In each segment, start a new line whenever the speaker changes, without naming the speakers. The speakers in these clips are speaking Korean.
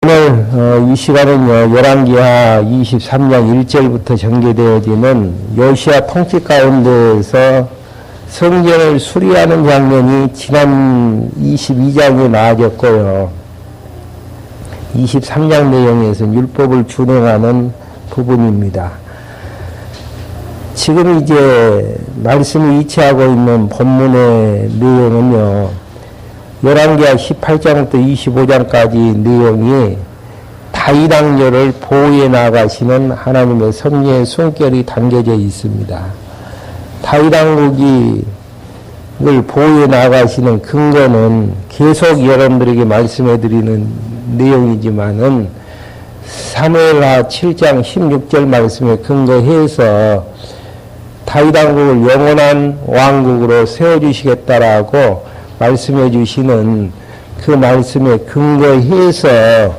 오늘 이 시간은요, 열왕기하 23장 1절부터 전개되어지는 요시야 통치 가운데에서 성전을 수리하는 장면이 지난 22장에 나아졌고요. 23장 내용에서는 율법을 준행하는 부분입니다. 지금 이제 말씀이 위치하고 있는 본문의 내용은요, 열왕기하 18장부터 25장까지 내용이 다윗 왕조를 보호해 나가시는 하나님의 섭리의 숨결이 담겨져 있습니다. 다윗 왕국을 보호해 나가시는 근거는 계속 여러분들에게 말씀해 드리는 내용이지만은 사무엘하 7장 16절 말씀에 근거해서 다윗 왕국을 영원한 왕국으로 세워주시겠다라고 말씀해 주시는 그 말씀에 근거해서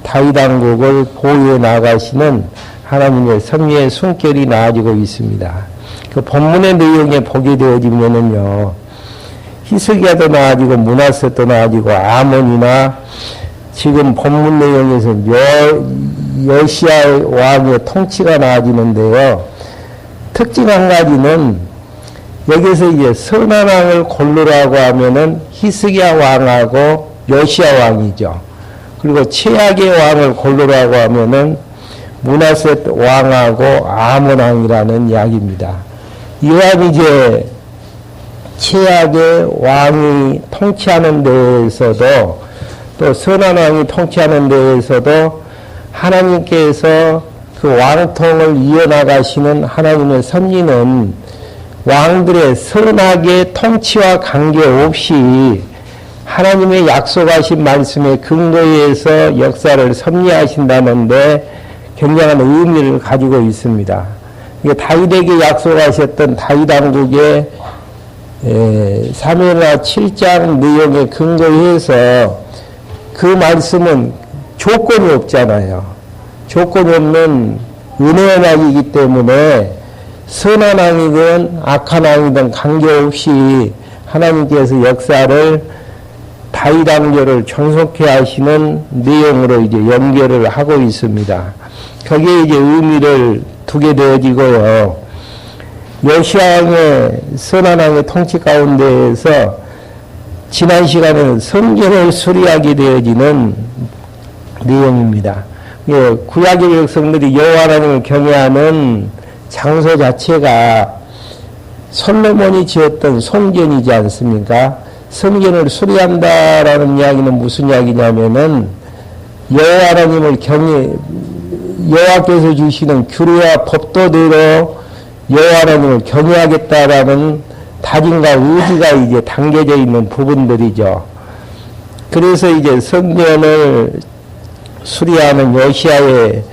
다윗 왕국을 보호해 나가시는 하나님의 섭리의 숨결이 나아지고 있습니다. 그 본문의 내용에 보게 되어지면은요, 히스기야도 나아지고 므낫세도 나아지고 아몬이나 지금 본문 내용에서 요시야 왕의 통치가 나아지는데요. 특징 한 가지는 여기서 이제 선한 왕을 고르라고 하면은 히스기야 왕하고 요시야 왕이죠. 그리고 최악의 왕을 고르라고 하면은 므낫세 왕하고 아몬 왕이라는 이야기입니다. 이러한 이제 최악의 왕이 통치하는 데에서도 또 선한 왕이 통치하는 데에서도 하나님께서 그 왕통을 이어나가시는 하나님의 섭리는 왕들의 선하게 통치와 관계없이 하나님의 약속하신 말씀에 근거해서 역사를 섭리하신다는데 굉장한 의미를 가지고 있습니다. 다윗에게 약속하셨던 다윗 왕국의 사무엘하 7장 내용에 근거해서 그 말씀은 조건이 없잖아요. 조건이 없는 은혜 언약이기 때문에 선한 왕이든 악한 왕이든 관계없이 하나님께서 역사를 다윗 왕조를 존속해 하시는 내용으로 이제 연결을 하고 있습니다. 거기에 이제 의미를 두게 되어지고요. 요시야 왕의 선한 왕의 통치 가운데에서 지난 시간에는 성전을 수리하게 되어지는 내용입니다. 구약의 백성들이 여호와 하나님을 경외하는 장소 자체가 솔로몬이 지었던 성전이지 않습니까? 성전을 수리한다라는 이야기는 무슨 이야기냐면은 여호와 하나님을 여호와께서 주시는 규례와 법도대로 여호와 하나님을 경외하겠다라는 다짐과 의지가 이제 담겨져 있는 부분들이죠. 그래서 이제 성전을 수리하는 요시야의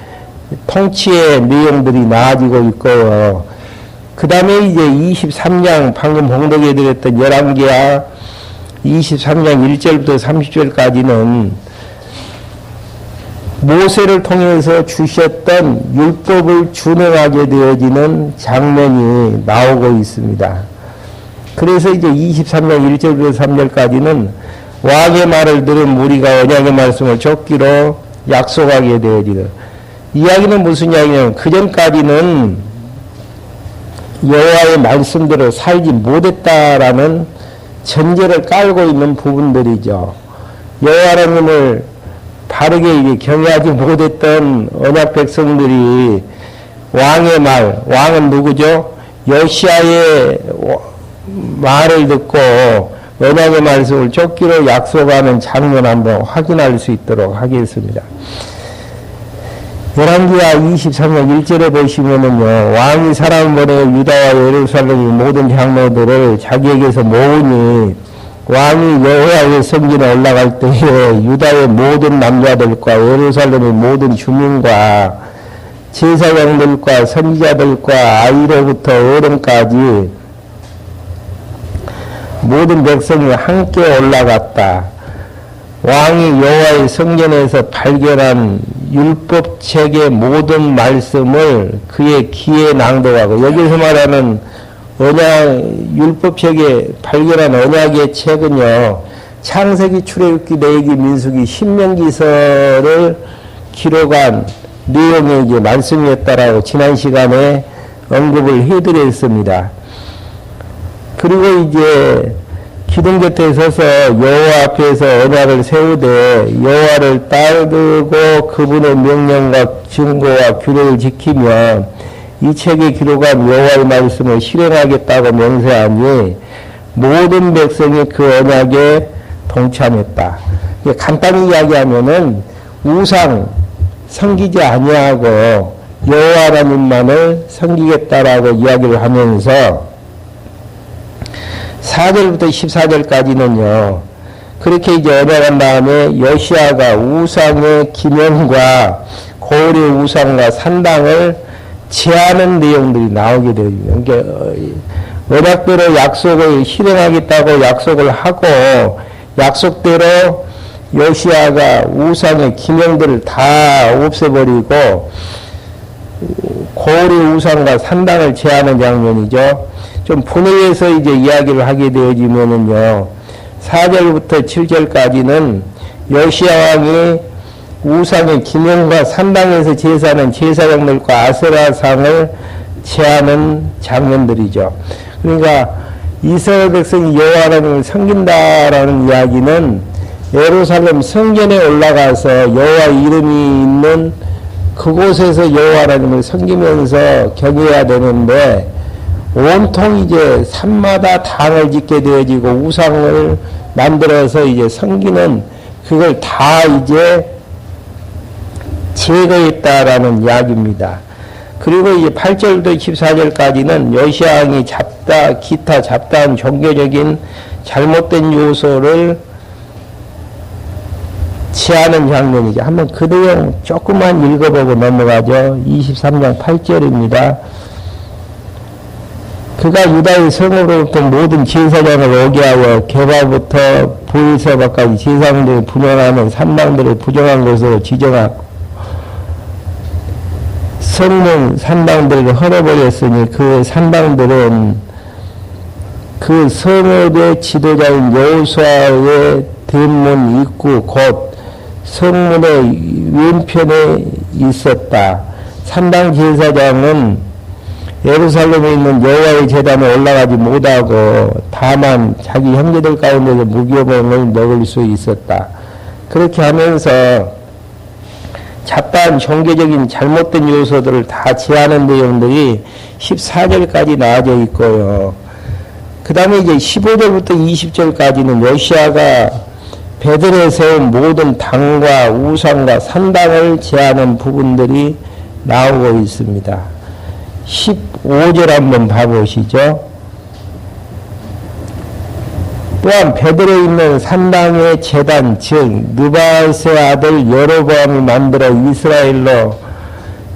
통치의 내용들이 나아지고 있고요. 그 다음에 이제 23장 방금 봉독해 드렸던 열왕기하 23장 1절부터 30절까지는 모세를 통해서 주셨던 율법을 준행하게 되어지는 장면이 나오고 있습니다. 그래서 이제 23장 1절부터 3절까지는 왕의 말을 들은 무리가 언약의 말씀을 쫓기로 약속하게 되어지는 이야기는 무슨 이야기냐면 그전까지는 여호와의 말씀대로 살지 못했다라는 전제를 깔고 있는 부분들이죠. 여호와 하나님을 바르게 이제 경외하지 못했던 언약 백성들이 왕의 말, 왕은 누구죠? 요시야의 말을 듣고 언약의 말씀을 쫓기로 약속하는 장면 한번 확인할 수 있도록 하겠습니다. 열왕기하 23장 1절에 보시면은요, 왕이 사람을 보내 유다와 예루살렘의 모든 장로들을 자기에게서 모으니 왕이 여호와의 성전에 올라갈 때에 유다의 모든 남자들과 예루살렘의 모든 주민과 제사장들과 선지자들과 아이로부터 어른까지 모든 백성이 함께 올라갔다. 왕이 여호와의 성전에서 발견한 율법책의 모든 말씀을 그의 귀에 낭독하고, 여기서 말하는 언약, 율법책에 발견한 언약의 책은요, 창세기, 출애굽기, 레위기, 민수기, 신명기서를 기록한 내용의 이제 말씀이었다라고 지난 시간에 언급을 해드렸습니다. 그리고 이제 기둥 곁에 서서 여호와 앞에서 언약을 세우되 여호와를 따르고 그분의 명령과 증거와 규례를 지키며 이 책에 기록한 여호와의 말씀을 실행하겠다고 맹세하니 모든 백성이 그 언약에 동참했다. 간단히 이야기하면은 우상 섬기지 아니하고 여호와 하나님만을 섬기겠다라고 이야기를 하면서 4절부터 14절까지는요. 그렇게 이제 언약한 다음에 요시아가 우상의 기념과 고을의 우상과 산당을 제하는 내용들이 나오게 되죠. 그러니까 언약대로 약속을 실행하겠다고 약속을 하고 약속대로 요시아가 우상의 기념들을 다 없애버리고 고을의 우상과 산당을 제하는 장면이죠. 좀 분해해서 이제 이야기를 하게 되어지면은요, 4절부터 7절까지는 요시아 왕이 우상의 기념과 산당에서 제사하는 제사장들과 아세라상을 제하는 장면들이죠. 그러니까 이스라엘 백성이 여호와 하나님을 섬긴다라는 이야기는 예루살렘 성전에 올라가서 여호와 이름이 있는 그곳에서 여호와 하나님을 섬기면서 경외해야 되는데 온통 이제 산마다 당을 짓게 되어지고 우상을 만들어서 이제 섬기는 그걸 다 이제 제거했다라는 이야기입니다. 그리고 이제 8절부터 14절까지는 요시아 왕이 기타 잡다한 종교적인 잘못된 요소를 제하는 장면이죠. 한번 그 내용 조금만 읽어보고 넘어가죠. 23장 8절입니다. 그가 유다의 성으로부터 모든 제사장을 오게 하여 게바부터 보일세바까지 제사장들이 분양하는 산당들을 부정한 것으로 지정하고 성문 산당들을 헐어버렸으니 그 산당들은 그 성읍의 지도자인 여호수아의 대문 입구 곧 성문의 왼편에 있었다. 산당 제사장은 예루살렘에 있는 여호와의 제단에 올라가지 못하고 다만 자기 형제들 가운데서 무교병을 먹을 수 있었다. 그렇게 하면서 잡다한 종교적인 잘못된 요소들을 다 제하는 내용들이 14절까지 나와져 있고요. 그 다음에 이제 15절부터 20절까지는 요시아가 베들에 세운 모든 당과 우상과 산당을 제하는 부분들이 나오고 있습니다. 15절 한번 봐보시죠. 또한 베들에 있는 산당의 제단 즉 느바스의 아들 여로보암이 만들어 이스라엘로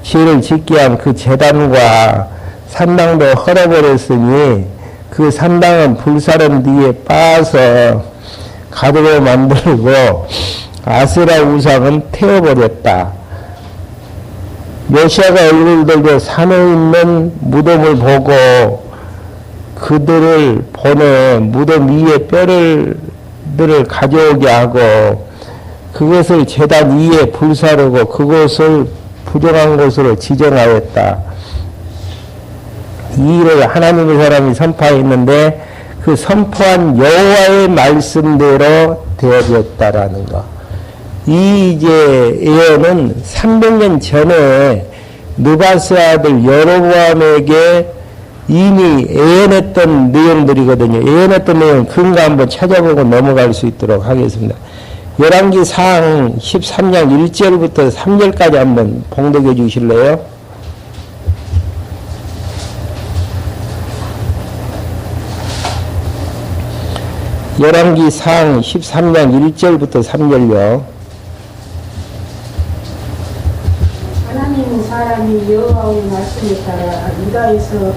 죄를 짓게 한 그 제단과 산당도 헐어버렸으니 그 산당은 불사른 뒤에 빻아서 가루로 만들고 아세라 우상은 태워버렸다. 요시아가 얼굴을 들고 산에 있는 무덤을 보고 그들을 보내 무덤 위에 뼈들을 가져오게 하고 그것을 제단 위에 불사르고 그것을 부정한 것으로 지정하였다. 이 일을 하나님의 사람이 선포했는데 그 선포한 여호와의 말씀대로 되어졌다라는 거. 이 이제 예언은 300년 전에 느바스 아들 여로보암에게 이미 예언했던 내용들이거든요. 예언했던 내용 근거 한번 찾아보고 넘어갈 수 있도록 하겠습니다. 열왕기상 13장 1절부터 3절까지 한번 봉독해 주실래요? 열왕기상 13장 1절부터 3절요.
하나님은 사람이 여호와의 말씀에 따라 유다에서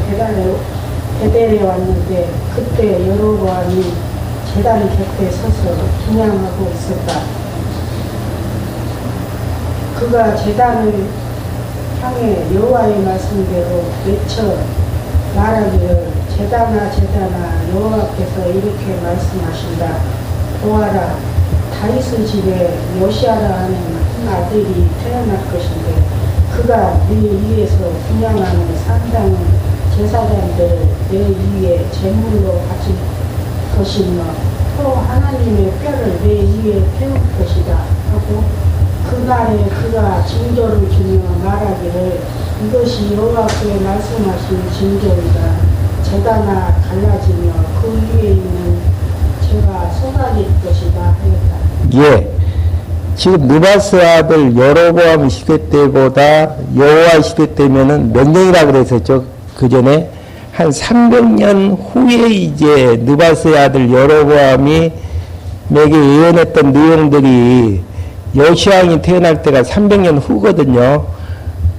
베델에 왔는데 그때 여로보암이 제단 곁에 서서 분향하고 있었다. 그가 제단을 향해 여호와의 말씀대로 외쳐 말하기를 제단아 제단아 여호와께서 이렇게 말씀하신다. 보아라, 다윗의 집에 요시아라는 한 아들이 태어날 것인데 그가 네 위에서 분양하는 산당 제사장들을 내 위에 제물로 가질 것이며 또 하나님의 뼈를 내 위에 태울 것이다 하고 그날에 그가 징조를 주며 말하기를 이것이 여호와께서 말씀하신 징조이다. 제다나 갈라지며 그 위에 있는 죄가 쏟아질 것이다 하였다.
예. 지금 느바스 아들 여로보암 시대 때보다 여호와 시대 때면은 몇 년이라 그랬었죠? 그 전에 한 300년 후에 이제 느바스의 아들 여로보암이 내게 예언했던 내용들이 요시아왕이 태어날 때가 300년 후거든요.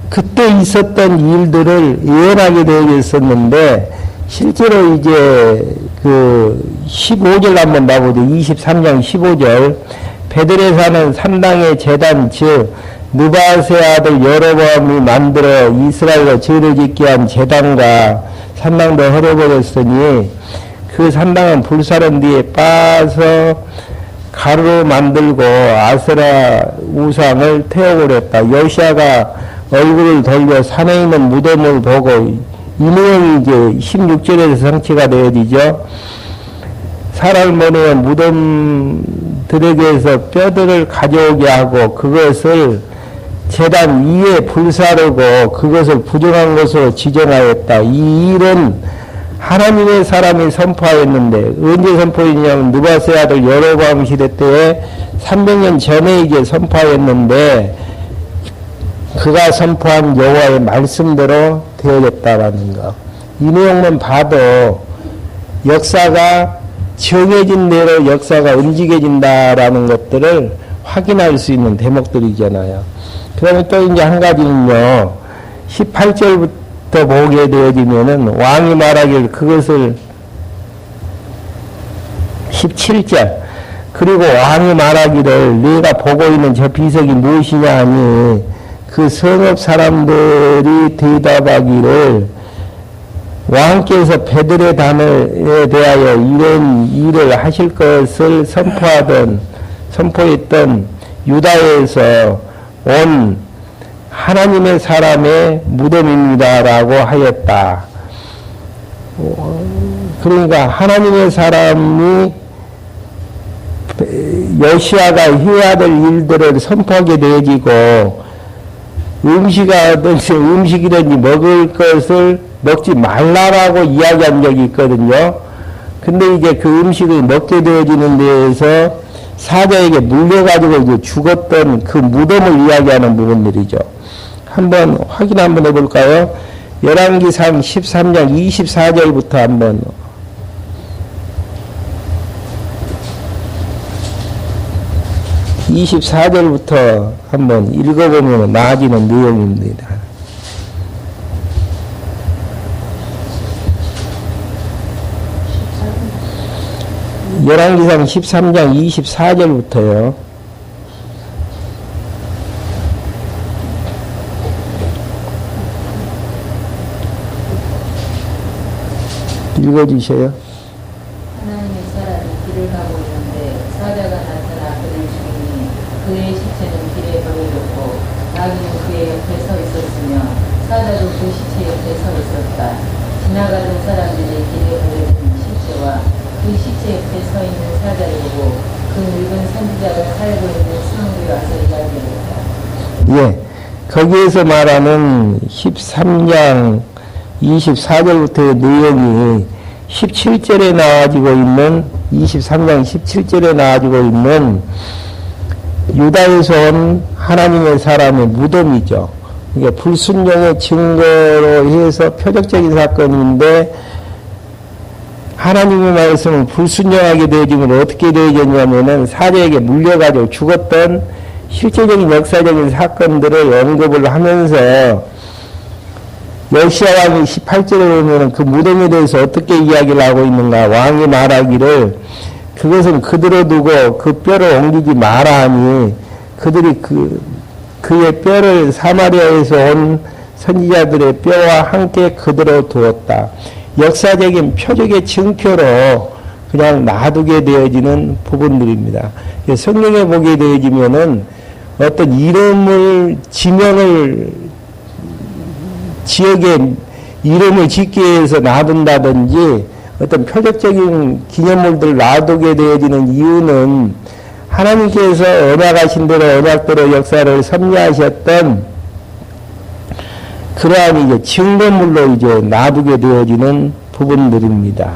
그때 있었던 일들을 예언하게 되어 있었는데 실제로 이제 그 15절 한번 봐보죠. 23장 15절. 베들에 사는 산당의 제단 즉 느바스의 아들 여로보암이 만들어 이스라엘로 죄를 짓게 한 제단과 산당도 헐어버렸으니 그 산당은 불사른 뒤에 빠서 가루로 만들고 아세라 우상을 태워버렸다. 요시아가 얼굴을 돌려 산에 있는 무덤을 보고 이 내용이 이제 16절에서 성취가 되어지죠. 사람머리의 무덤들에게서 뼈들을 가져오게 하고 그것을 제단 위에 불사르고 그것을 부정한 것으로 지정하였다. 이 일은 하나님의 사람이 선포하였는데 언제 선포했냐면 느바스의 아들 여로보암 시대 때에 300년 전에 이제 선포하였는데 그가 선포한 여호와의 말씀대로 되어졌다라는 것. 이 내용만 봐도 역사가 정해진 대로 역사가 움직여진다라는 것들을 확인할 수 있는 대목들이잖아요. 그다음에 또 이제 한 가지는요. 18절부터 보게 되어지면은 왕이 말하길 그것을 17절 그리고 왕이 말하기를 네가 보고 있는 저 비석이 무엇이냐 하니 그 성읍 사람들이 대답하기를 왕께서 베들의 단에 대하여 이런 일을 하실 것을 선포했던 유다에서 온 하나님의 사람의 무덤입니다라고 하였다. 그러니까 하나님의 사람이 요시아가 해야 될 일들을 선포하게 되어지고 음식이든지 먹을 것을 먹지 말라라고 이야기한 적이 있거든요. 근데 이제 그 음식을 먹게 되어지는 데에서 사자에게 물려가지고 이제 죽었던 그 무덤을 이야기하는 부분들이죠. 한번 확인 한번 해볼까요? 열왕기상 13장 24절부터 한번. (24절부터) 한번 읽어보면 나아지는 내용입니다. 열왕기상 13장 24절부터요. 읽어주세요.
하나님의 사람이 길을 가고 있는데 사자가 나타나 그를 죽이니 그의 시체는 길에 버려졌고 나귀는 그의 옆에 서 있었으며 사자도 그 시체 옆에 서 있었다. 지나가는 사람들이 길에 버려진 시체와 그 시체 옆에 서 있는 사자를 보고 그 늙은 선지자가 살고 있는 성읍에 와서 이야기했다.
예, 거기에서 말하는 13장 24절부터의 내용이 17절에 나와지고 있는 23장 17절에 나와지고 있는 유다에서 온 하나님의 사람의 무덤이죠. 이게 불순종의 증거로 해서 표적적인 사건인데 하나님의 말씀을 불순종하게 되어지면 어떻게 되어졌냐면은 사자에게 물려가지고 죽었던 실제적인 역사적인 사건들을 언급을 하면서 요시아 왕이 18절에 보면 그 무덤에 대해서 어떻게 이야기를 하고 있는가. 왕이 말하기를 그것은 그대로 두고 그 뼈를 옮기지 마라 하니 그들이 그의 뼈를 사마리아에서 온 선지자들의 뼈와 함께 그대로 두었다. 역사적인 표적의 증표로 그냥 놔두게 되어지는 부분들입니다. 성경에 보게 되어지면은 어떤 이름을, 지명을, 지역에 이름을 짓기 위해서 놔둔다든지 어떤 표적적인 기념물들을 놔두게 되어지는 이유는 하나님께서 언약하신 대로 언약대로 역사를 섭리하셨던 그러한 이제 증거물로 이제 놔두게 되어지는 부분들입니다.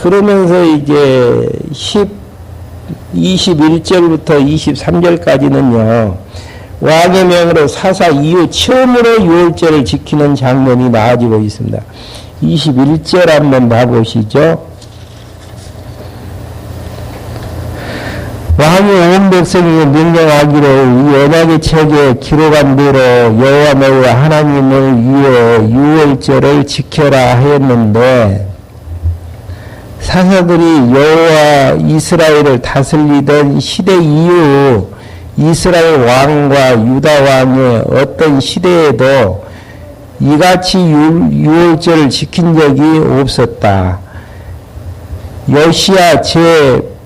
그러면서 이제 21절부터 23절까지는요, 왕의 명으로 사사 이후 처음으로 유월절을 지키는 장면이 나와지고 있습니다. 21절 한번 봐보시죠. 왕이 온 백성에게 명령하기로 이 언약의 책에 기록한 대로 여호와 너희 하나님을 위해 유월절을 지켜라 하였는데, 사사들이 여호와 이스라엘을 다스리던 시대 이후 이스라엘 왕과 유다 왕의 어떤 시대에도 이같이 유월절을 지킨 적이 없었다. 요시야 제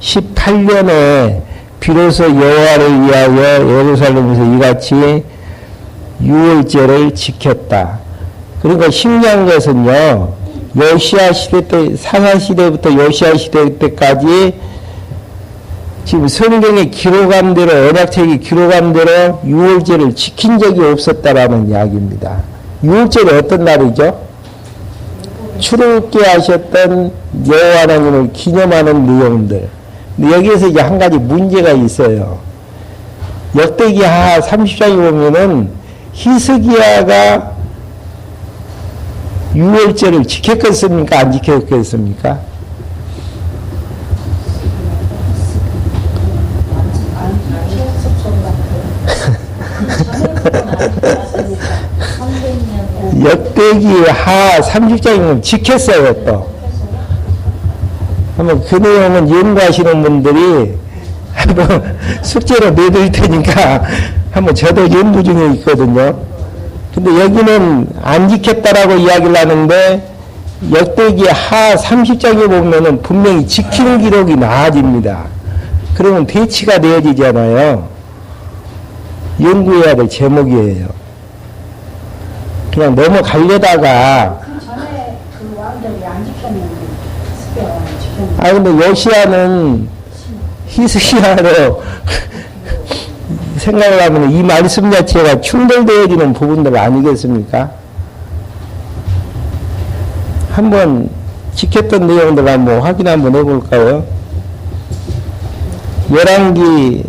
18년에 비로소 여호와를 위하여 예루살렘에서 이같이 유월절을 지켰다. 그러니까 신기한 것은요, 요시야 시대 때, 사사 시대부터 요시야 시대 때까지 지금 성경에 기록한 대로, 언약책이 기록한 대로 유월절을 지킨 적이 없었다라는 이야기입니다. 유월절이 어떤 날이죠? 출애굽게 하셨던 여호와 하나님을 기념하는 내용들. 근데 여기에서 이제 한 가지 문제가 있어요. 역대기하 30장에 보면은 히스기야가 유월절을 지켰겠습니까? 안 지켰겠습니까? 역대기하 30장이면 지켰어요, 또. 한번 그 내용은 연구하시는 분들이 한번 숙제로 내드릴 테니까 한번 저도 연구 중에 있거든요. 근데 여기는 안 지켰다라고 이야기를 하는데 역대기하 30장에 보면은 분명히 지키는 기록이 나아집니다. 그러면 대치가 되어지잖아요. 연구해야 될 제목이에요. 그냥 넘어가려다가.
그 전에 그 왕들이 안 지켰는데 히스기야가 지켰는데.
아 근데 요시야는 히스기야로 생각을 하면 이 말씀 자체가 충돌되어지는 부분들 아니겠습니까? 한번 지켰던 내용들 한번 확인 한번 해볼까요? 열왕기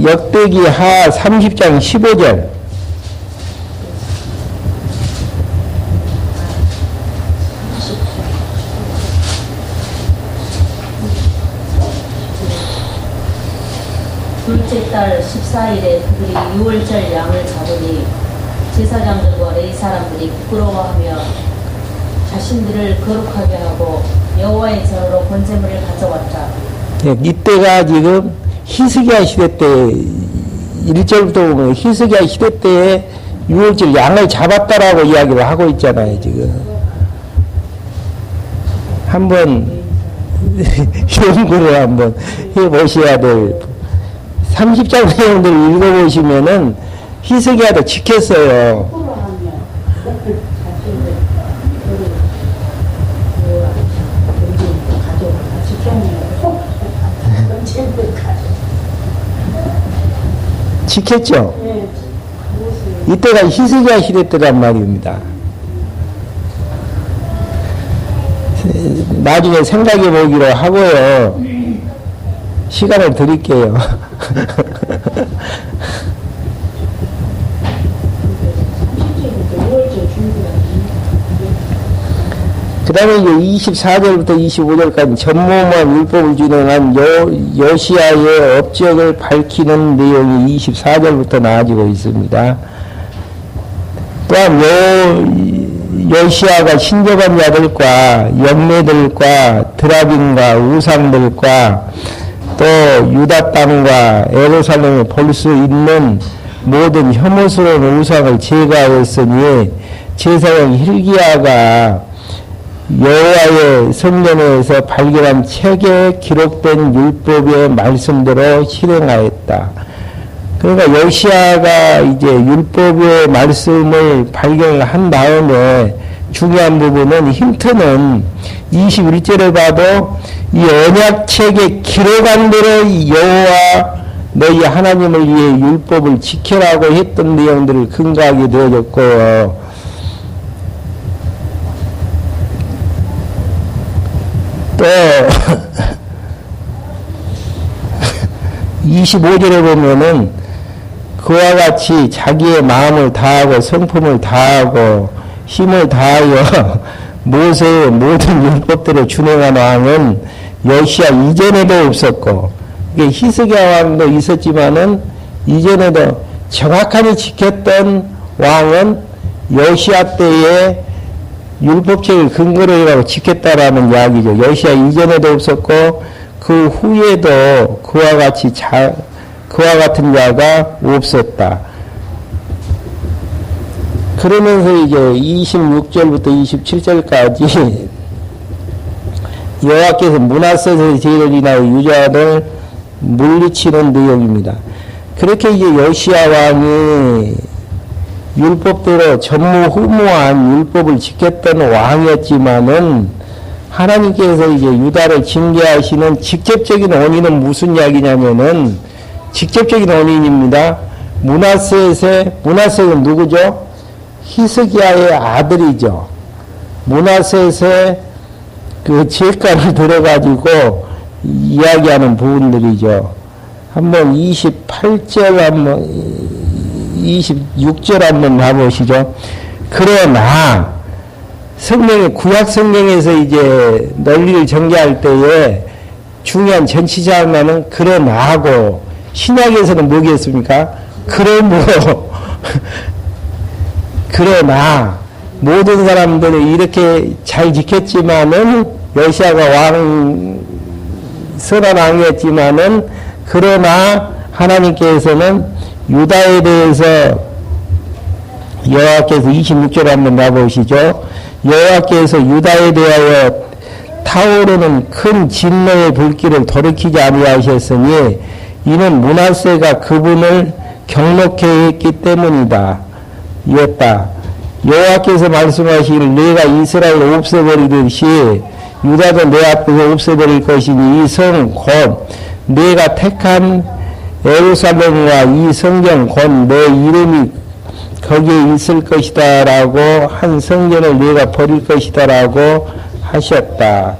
역대기하 30장 15절.
둘째 달 14일에 그들이 유월절 양을 잡으니 제사장들과 레위 사람들이 부끄러워하며 자신들을 거룩하게 하고 여호와의 전으로 번제물을 가져왔다.
네, 이때가 지금 히스기야 시대 때 1절부터 보면 히스기야 시대 때에 유월절 양을 잡았다라고 이야기를 하고 있잖아요, 지금. 한번 연구를 한번 해보셔야 될 30장 내용들 읽어보시면은 히스기야도 지켰어요.
부끄러워 하면 자신들 가져와 지켰네요. 번제물 가져와.
지켰죠?
네.
이때가 히스기야 시대 때란 말입니다. 나중에 생각해 보기로 하고요. 시간을 드릴게요. 그 다음에 이제 24절부터 25절까지 전모만 율법을 준행한 요시야의 업적을 밝히는 내용이 24절부터 나와지고 있습니다. 또한 요시야가 신접한 자들과 영매들과 드라빔과 우상들과 또 유다 땅과 예루살렘에 볼 수 있는 모든 혐오스러운 우상을 제거하였으니 제사장 hil기야가 여호와의 성전에서 발견한 책에 기록된 율법의 말씀대로 실행하였다. 그러니까 요시아가 이제 율법의 말씀을 발견한 다음에 중요한 부분은 힌트는 21절에 봐도 이 언약책에 기록한 대로 여호와 너희 하나님을 위해 율법을 지켜라고 했던 내용들을 근거하게 되어졌고, 또 25절에 보면은 그와 같이 자기의 마음을 다하고 성품을 다하고 힘을 다하여 모세의 모든 율법대로 준행한 왕은 요시야 이전에도 없었고, 이게 히스기야 왕도 있었지만은 이전에도 정확하게 지켰던 왕은 요시야 때에 율법책을 근거로 해가지고 지켰다라는 이야기죠. 요시야 이전에도 없었고 그 후에도 그와 같은 자가 없었다. 그러면서 이제 26절부터 27절까지 여호와께서 므낫세의 죄를 인하여 유다를 물리치는 내용입니다. 그렇게 이제 요시야 왕이 율법대로 전무후무한 율법을 지켰던 왕이었지만은 하나님께서 이제 유다를 징계하시는 직접적인 원인은 무슨 이야기냐면은 직접적인 원인입니다. 므낫셋은 누구죠? 히스기야의 아들이죠. 므낫셋의 그 죄가를 들어가지고 이야기하는 부분들이죠. 한번 28절 한번 26절 한번 봐보시죠. 그러나 성경의 구약 성경에서 이제 논리를 전개할 때에 중요한 전치사하면은 그러나고, 신약에서는 뭐겠습니까? 그러므로 그러나 모든 사람들이 이렇게 잘 지켰지만은 요시아가 선한 왕이었지만은 그러나 하나님께서는 유다에 대해서 여호와께서 26절 한번 봐보시죠. 여호와께서 유다에 대하여 타오르는 큰 진노의 불길을 돌이키지 아니하셨으니 이는 므낫세가 그분을 경록케 했기 때문이다. 이었다. 여호와께서 말씀하시기를 내가 이스라엘을 없애버리듯이 유다도 내 앞에서 없애버릴 것이니 이 성 곧 내가 택한 예루살렘과 이 성경 곧 내 이름이 거기에 있을 것이다 라고 한 성전을 내가 버릴 것이다 라고 하셨다.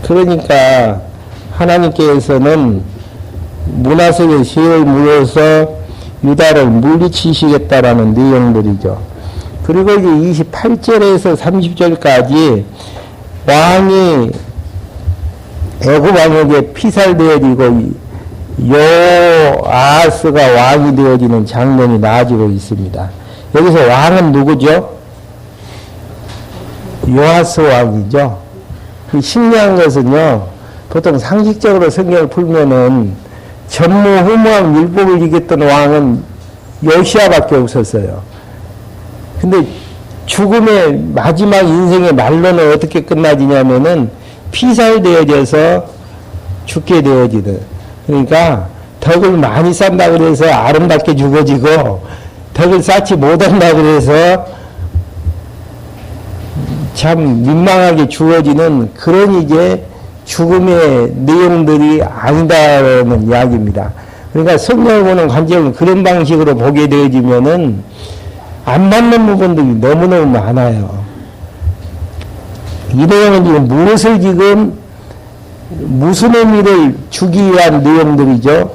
그러니까 하나님께서는 므낫세의 죄를 물어서 유다를 물리치시겠다라는 내용들이죠. 그리고 이제 28절에서 30절까지 왕이 애굽 왕에게 피살되어지고 요아스가 왕이 되어지는 장면이 나아지고 있습니다. 여기서 왕은 누구죠? 요아스 왕이죠. 그 신기한 것은요, 보통 상식적으로 성경을 풀면은 전무후무한 율법을 지켰던 왕은 요시아밖에 없었어요. 근데 죽음의 마지막 인생의 말로는 어떻게 끝나지냐면은 피살되어져서 죽게 되어지는. 그러니까 덕을 많이 쌓는다 그래서 아름답게 죽어지고 덕을 쌓지 못한다 그래서 참 민망하게 죽어지는 그런 이제 죽음의 내용들이 아니다라는 이야기입니다. 그러니까 성경을 보는 관점은 그런 방식으로 보게 되어지면은 안 맞는 부분들이 너무너무 많아요. 이 내용은 지금 무엇을 지금 무슨 의미를 주기 위한 내용들이죠.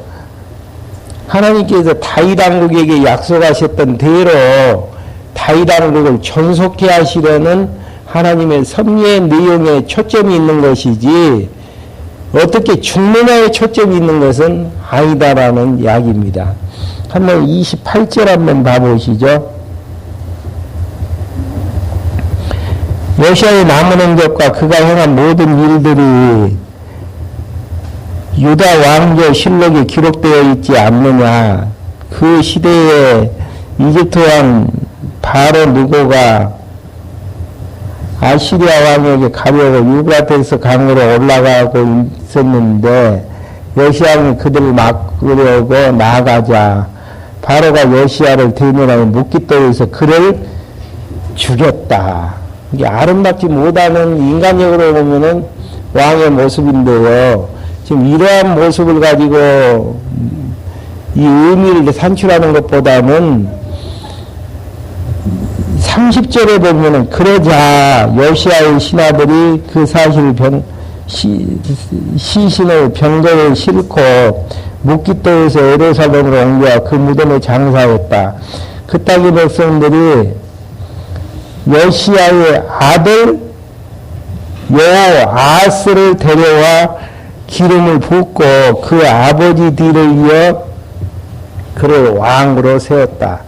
하나님께서 다윗 왕국에게 약속하셨던 대로 다윗 왕국을 존속해 하시려는 하나님의 섭리의 내용에 초점이 있는 것이지 어떻게 죽느냐에 초점이 있는 것은 아니다라는 이야기입니다. 한번 28절 한번 봐보시죠. 요시아의 남은 행적과 그가 행한 모든 일들이 유다 왕조 실록에 기록되어 있지 않느냐. 그 시대에 이집트 왕 바로 누고가 아시리아 왕에게 가려고 유브라테스 강으로 올라가고 있었는데 요시야는 그들을 막으려고 나아가자 바로가 요시야를 대면하여 묵깃돌에서 그를 죽였다. 이게 아름답지 못하는 인간적으로 보면은 왕의 모습인데요. 지금 이러한 모습을 가지고 이 의미를 산출하는 것보다는 30절에 보면은 그러자 요시야의 신하들이 그 사실을 시신을 병거에 싣고 묵깃도에서 예루살렘으로 옮겨 그 무덤에 장사했다. 그 땅의 백성들이 요시야의 아들 요아스를 데려와 기름을 붓고 그 아버지 뒤를 이어 그를 왕으로 세웠다.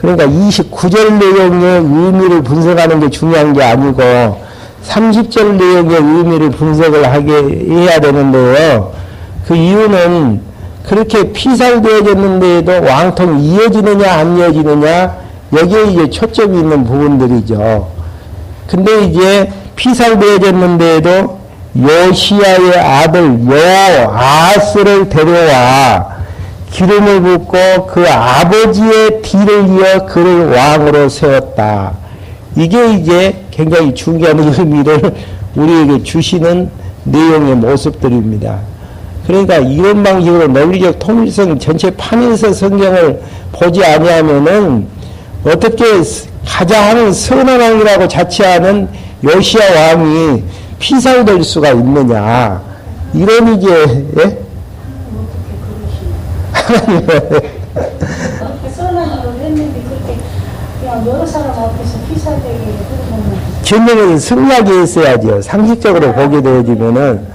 그러니까 29절 내용의 의미를 분석하는 게 중요한 게 아니고 30절 내용의 의미를 분석을 하게 해야 되는데요. 그 이유는 그렇게 피살되어졌는데도 왕통이 이어지느냐 안 이어지느냐 여기에 이제 초점이 있는 부분들이죠. 근데 이제 피살되어졌는데도 요시야의 아들 요아스를 데려와 기름을 붓고 그 아버지의 뒤를 이어 그를 왕으로 세웠다. 이게 이제 굉장히 중요한 의미를 우리에게 주시는 내용의 모습들입니다. 그러니까 이런 방식으로 논리적 통일성 전체 판에서 성경을 보지 아니하면은 어떻게 가장 선한 왕이라고 자처하는 요시야 왕이 피살될 수가 있느냐. 이런 이제, 예?
그렇게 선한 일을 했는데 그렇게 그냥 여러 사람 앞에서 피살되게 그러면
전쟁에서 승리하게 했어야죠. 상식적으로 보게 되어지면은.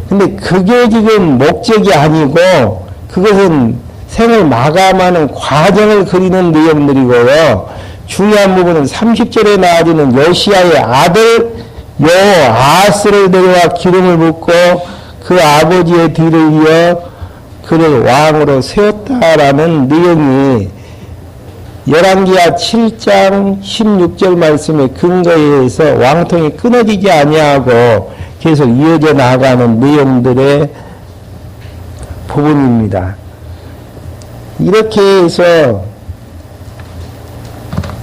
근데 그게 지금 목적이 아니고 그것은 생을 마감하는 과정을 그리는 내용들이고요. 중요한 부분은 30절에 나와지는 요시야의 아들 요아스를 데려와 기름을 붓고 그 아버지의 뒤를 이어 그를 왕으로 세웠다라는 내용이 열왕기하 7장 16절 말씀의 근거에 의해서 왕통이 끊어지지 아니하고 계속 이어져 나가는 내용들의 부분입니다. 이렇게 해서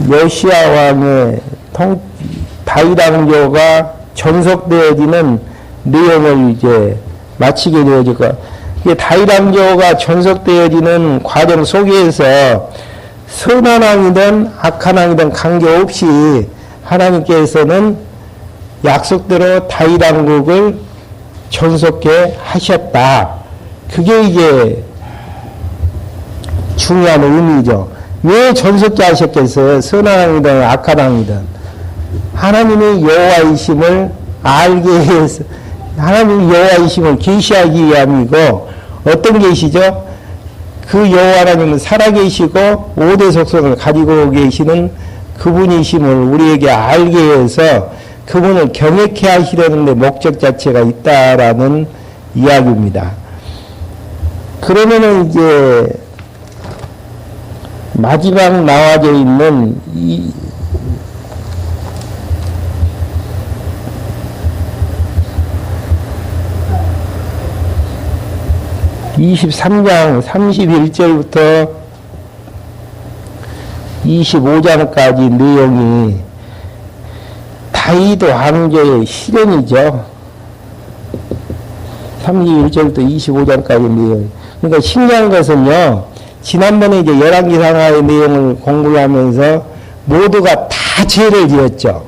요시야 왕의 다윗 왕조가 존속되어지는 내용을 이제 마치게 되어질까. 이게 다윗 왕조가 존속되어지는 과정 속에서 선한 왕이든 악한 왕이든 관계없이 하나님께서는 약속대로 다윗 왕국을 존속해 하셨다. 그게 이제 중요한 의미죠. 왜 존속해 하셨겠어요? 선한 왕이든 악한 왕이든 하나님의 여호와이심을 알게 해서 하나님의 여호와이심을 계시하기 위함이고 어떤 계시죠? 그 여호와 하나님은 살아계시고 5대 속성을 가지고 계시는 그분이심을 우리에게 알게 해서 그분을 경외케 하시려는 데 목적 자체가 있다라는 이야기입니다. 그러면은 이제 마지막 나와져 있는 이 23장 31절부터 25장까지 내용이 다윗 왕조의 실현이죠. 31절부터 25장까지 내용. 그러니까 신기한 것은요, 지난번에 이제 열왕기상하의 내용을 공부를 하면서 모두가 다 죄를 지었죠.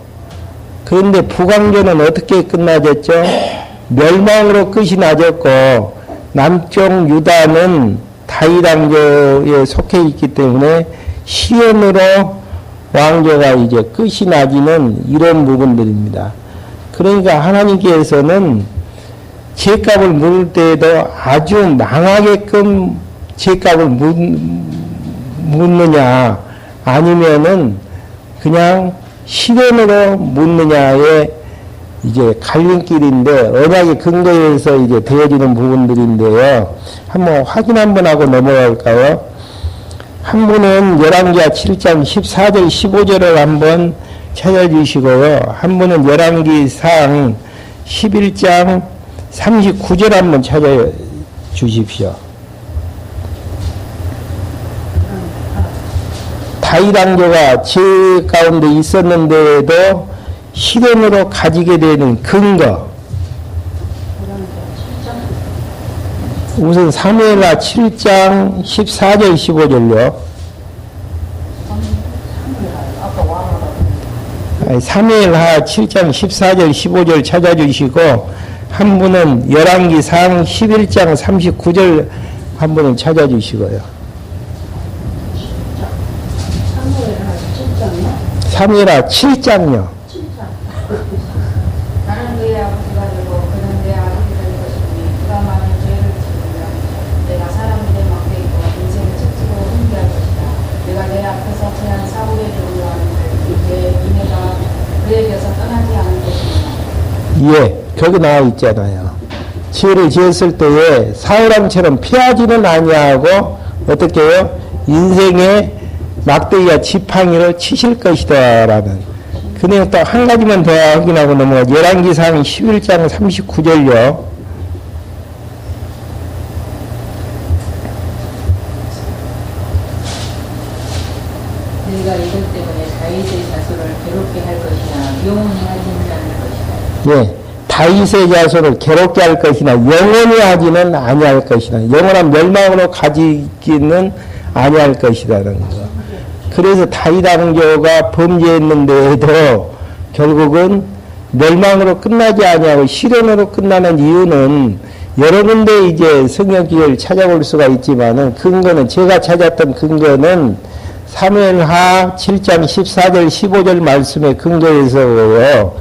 그런데 북왕조는 어떻게 끝나졌죠? 멸망으로 끝이 나졌고, 남쪽 유다는 다윗 왕조에 속해 있기 때문에 시온으로 왕조가 이제 끝이 나지는 이런 부분들입니다. 그러니까 하나님께서는 죄값을 물을 때에도 아주 망하게끔 죄값을 묻느냐 아니면은 그냥 시온으로 묻느냐의 이제 갈림길인데 언약의 근거에서 이제 되어지는 부분들인데요. 한번 확인 한번 하고 넘어갈까요? 한 분은 열왕기하 7장 14절 15절을 한번 찾아주시고요. 한 분은 열왕기상 11장 39절 한번 찾아주십시오. 다윗왕조가 제 가운데 있었는데도 실현으로 가지게 되는 근거. 우선 사무엘하 7장 14절 15절요. 사무엘하 7장 14절 15절 찾아주시고 한 분은 열왕기상 11장 39절 한 분은 찾아주시고요. 사무엘하 7장요.
나는 그의 아버지가 되고 그는 내 아들이 될 것이니 그가 만일 죄를 지으면 내가 사람들의 막에 있고 인생을 책지고 훈계할 것이다. 내가 내 앞에서 지난 사울의 종으로 하는데 내 인애가 그에게서 떠나지 않을 것이다.
예, 거기 나와 있잖아요. 죄를 지었을 때에 사울왕처럼 피하지는 아니하고 어떻게 해요? 인생의 막대기와 지팡이로 치실 것이다 라는 그 내용 또 한 가지만 더 확인하고 넘어가죠. 열왕기상 11장 39절요.
네가 이것 때문에 다윗의 자손을 괴롭게 할 것이나 영원히 하지는 않을 것이다.
예, 다윗의 자손을 괴롭게 할 것이나 영원히 하지는 아니할 것이다. 영원한 멸망으로 가지기는 아니할 것이라는 거. 그래서 다윗 왕조가 범죄했는데도 결국은 멸망으로 끝나지 아니하고 실현으로 끝나는 이유는 여러 군데 이제 성경기를 찾아볼 수가 있지만은 근거는 제가 찾았던 근거는 사무엘하 7장 14절 15절 말씀의 근거에서고요.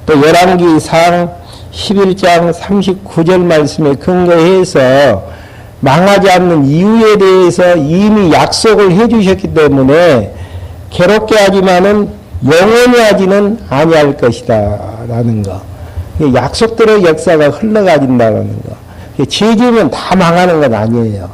또 열왕기상 11장 39절 말씀에 근거해서 망하지 않는 이유에 대해서 이미 약속을 해주셨기 때문에 괴롭게 하지만은 영원히 하지는 아니할 것이다 라는 거. 약속대로 역사가 흘러가진다는 거. 죄 지으면 다 망하는 건 아니에요.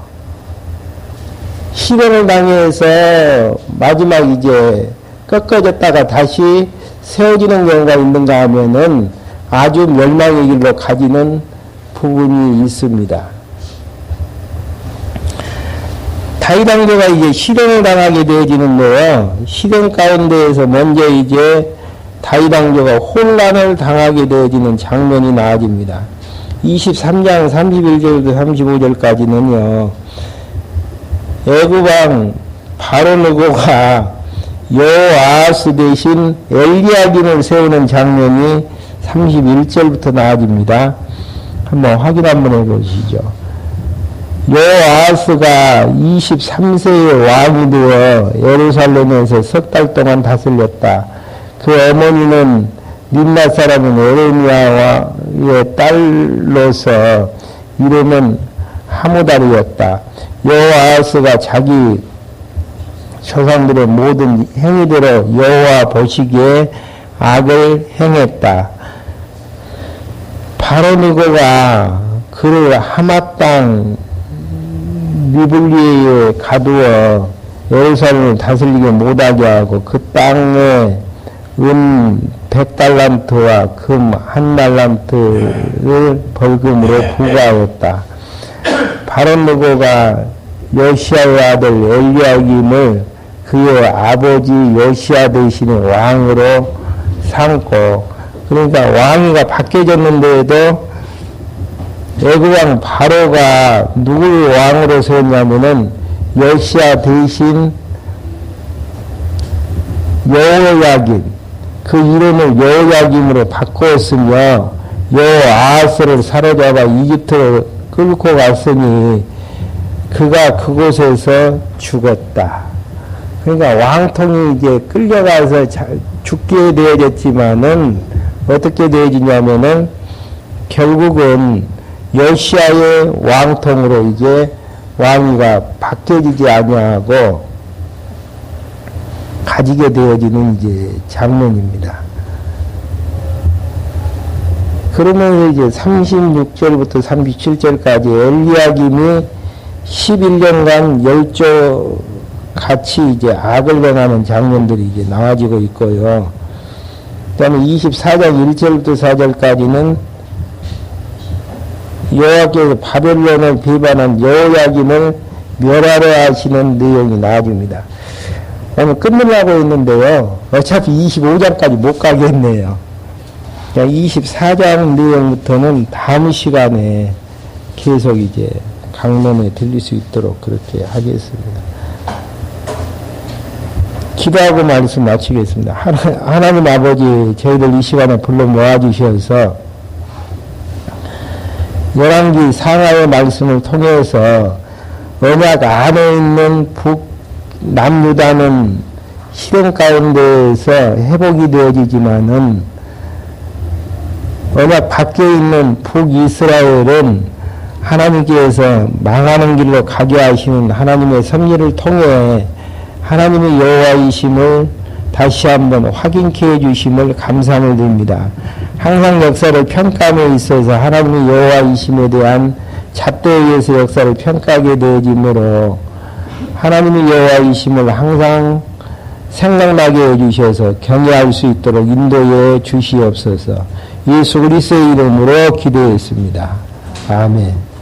실현을 당해서 마지막 이제 꺾어졌다가 다시 세워지는 경우가 있는가 하면은 아주 멸망의 길로 가지는 부분이 있습니다. 다윗 왕조가 이제 실현을 당하게 되어지는데요. 실현 가운데에서 먼저 이제 다윗 왕조가 혼란을 당하게 되어지는 장면이 나와집니다. 23장 31절부터 35절까지는요. 애굽왕 바로느고가 여호아하스 대신 엘리야김을 세우는 장면이 31절부터 나와집니다. 한번 확인 한번 해보시죠. 여호아하스가 23세의 왕이 되어 예루살렘에서 석 달 동안 다스렸다. 그 어머니는 림낫 사람인 에레미야의 딸로서 이름은 하무달이었다. 여호아하스가 자기 조상들의 모든 행위대로 여호와 보시기에 악을 행했다. 바로느고가 그를 하마 땅 리블리에 가두어 예루살렘을 다스리게 못하게 하고 그 땅에 은 100달란트와 금 1달란트를 벌금으로 부과하였다. 바로느고가 요시야의 아들 엘리야김을 그의 아버지 요시야 대신에 왕으로 삼고, 그러니까 왕위가 바뀌어졌는데도 애굽왕 바로가 누굴 왕으로 세웠냐면은 요시야 대신 여호야김, 그 이름을 여호야김으로 바꾸었으며 여호아하스를 사로잡아 이집트로 끌고 갔으니 그가 그곳에서 죽었다. 그러니까 왕통이 이제 끌려가서 죽게 되어졌지만은 어떻게 되어지냐면은 결국은 요시야의 왕통으로 이제 왕위가 바뀌어지지 아니하고 가지게 되어지는 이제 장면입니다. 그러면서 이제 36절부터 37절까지 엘리야김이 11년간 열조 같이 이제 악을 행하는 장면들이 이제 나와지고 있고요. 그다음에 24장 1절부터 4절까지는 여호와께서 바벨론을 배반한 여호야김을 멸하려 하시는 내용이 나와줍니다. 오늘 끝내려고 했는데요. 어차피 25장까지 못 가겠네요. 24장 내용부터는 다음 시간에 계속 이제 강론에 들릴 수 있도록 그렇게 하겠습니다. 기도하고 말씀 마치겠습니다. 하나님 아버지, 저희들 이 시간에 불러 모아주셔서 열왕기 상하의 말씀을 통해서 언약 안에 있는 북남유다는 시련 가운데에서 회복이 되어지지만은 언약 밖에 있는 북이스라엘은 하나님께서 망하는 길로 가게 하시는 하나님의 섭리를 통해 하나님의 여호와이심을 다시 한번 확인케 해주심을 감사함을 드립니다. 항상 역사를 평가함에 있어서 하나님의 여호와이심에 대한 잣대에 의해서 역사를 평가하게 되어지므로 하나님의 여호와이심을 항상 생각나게 해주셔서 경외할 수 있도록 인도해 주시옵소서. 예수 그리스도의 이름으로 기도했습니다. 아멘.